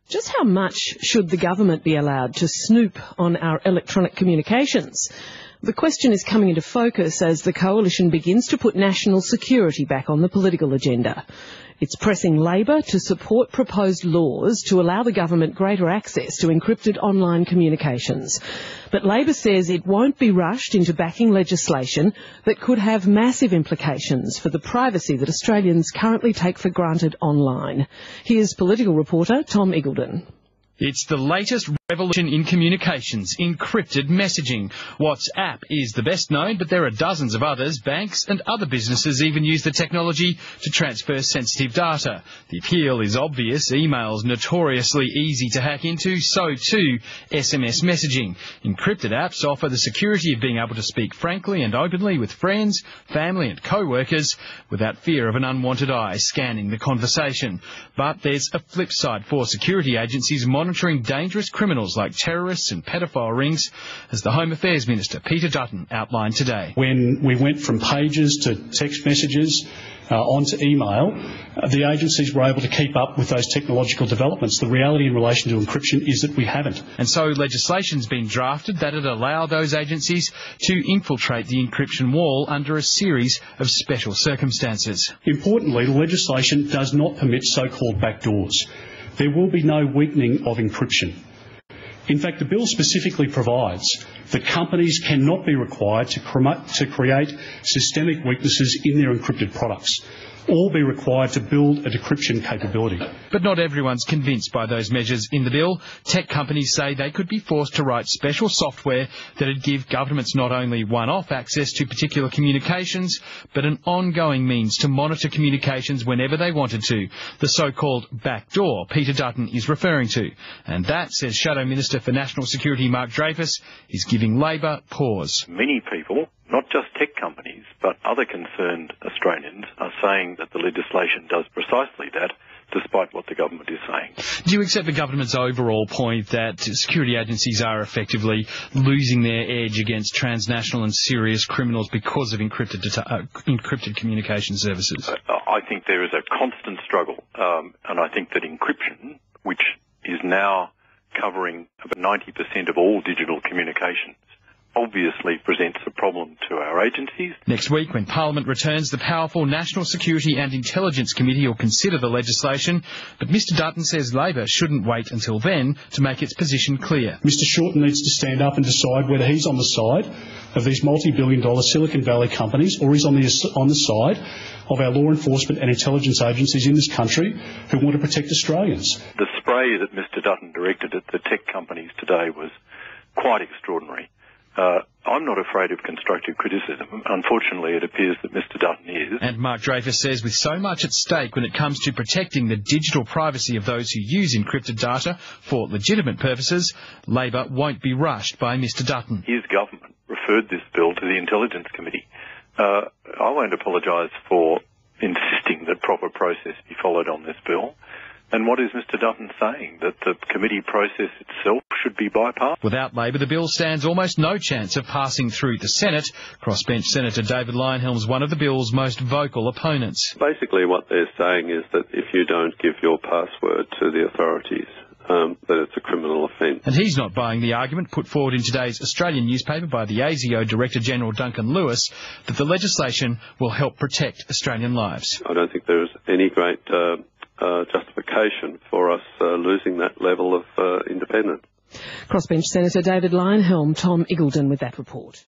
Just how much should the government be allowed to snoop on our electronic communications? The question is coming into focus as the coalition begins to put national security back on the political agenda. It's pressing Labor to support proposed laws to allow the government greater access to encrypted online communications. But Labor says it won't be rushed into backing legislation that could have massive implications for the privacy that Australians currently take for granted online. Here's political reporter Tom Iggulden. It's the latest revolution in communications, encrypted messaging. WhatsApp is the best known, but there are dozens of others. Banks and other businesses even use the technology to transfer sensitive data. The appeal is obvious. Emails notoriously easy to hack into, so too SMS messaging. Encrypted apps offer the security of being able to speak frankly and openly with friends, family and co-workers without fear of an unwanted eye scanning the conversation. But there's a flip side for security agencies monitoring dangerous criminals like terrorists and pedophile rings, as the Home Affairs Minister Peter Dutton outlined today. When we went from pages to text messages onto email, the agencies were able to keep up with those technological developments. The reality in relation to encryption is that we haven't. And so legislation's been drafted that would allow those agencies to infiltrate the encryption wall under a series of special circumstances. Importantly, the legislation does not permit so-called backdoors. There will be no weakening of encryption. In fact, the bill specifically provides that companies cannot be required to create systemic weaknesses in their encrypted products, or be required to build a decryption capability. But not everyone's convinced by those measures in the bill. Tech companies say they could be forced to write special software that would give governments not only one-off access to particular communications, but an ongoing means to monitor communications whenever they wanted to, the so-called backdoor Peter Dutton is referring to. And that, says Shadow Minister for National Security Mark Dreyfus, is giving Labor pause. Many people, not just tech companies, but other concerned Australians, are saying that the legislation does precisely that, despite what the government is saying. Do you accept the government's overall point that security agencies are effectively losing their edge against transnational and serious criminals because of encrypted communication services? I think there is a constant struggle, and I think that encryption, which is now covering about 90% of all digital communications, obviously presents a problem to our agencies. Next week, when Parliament returns, the powerful National Security and Intelligence Committee will consider the legislation, but Mr Dutton says Labor shouldn't wait until then to make its position clear. Mr Shorten needs to stand up and decide whether he's on the side of these multi-billion-dollar Silicon Valley companies, or he's on the side of our law enforcement and intelligence agencies in this country who want to protect Australians. The spray that Mr Dutton directed at the tech companies today was quite extraordinary. I'm not afraid of constructive criticism. Unfortunately, it appears that Mr Dutton is. And Mark Dreyfus says with so much at stake when it comes to protecting the digital privacy of those who use encrypted data for legitimate purposes, Labor won't be rushed by Mr Dutton. His government referred this bill to the Intelligence Committee. I won't apologise for insisting that proper process be followed on this bill. And what is Mr Dutton saying? That the committee process itself should be bypassed? Without Labor, the bill stands almost no chance of passing through the Senate. Crossbench Senator David Leyonhjelm is one of the bill's most vocal opponents. Basically what they're saying is that if you don't give your password to the authorities, that it's a criminal offence. And he's not buying the argument put forward in today's Australian newspaper by the ASIO Director General Duncan Lewis that the legislation will help protect Australian lives. I don't think there is any great justification for us losing that level of independence. Crossbench Senator David Leyonhjelm, Tom Iggulden with that report.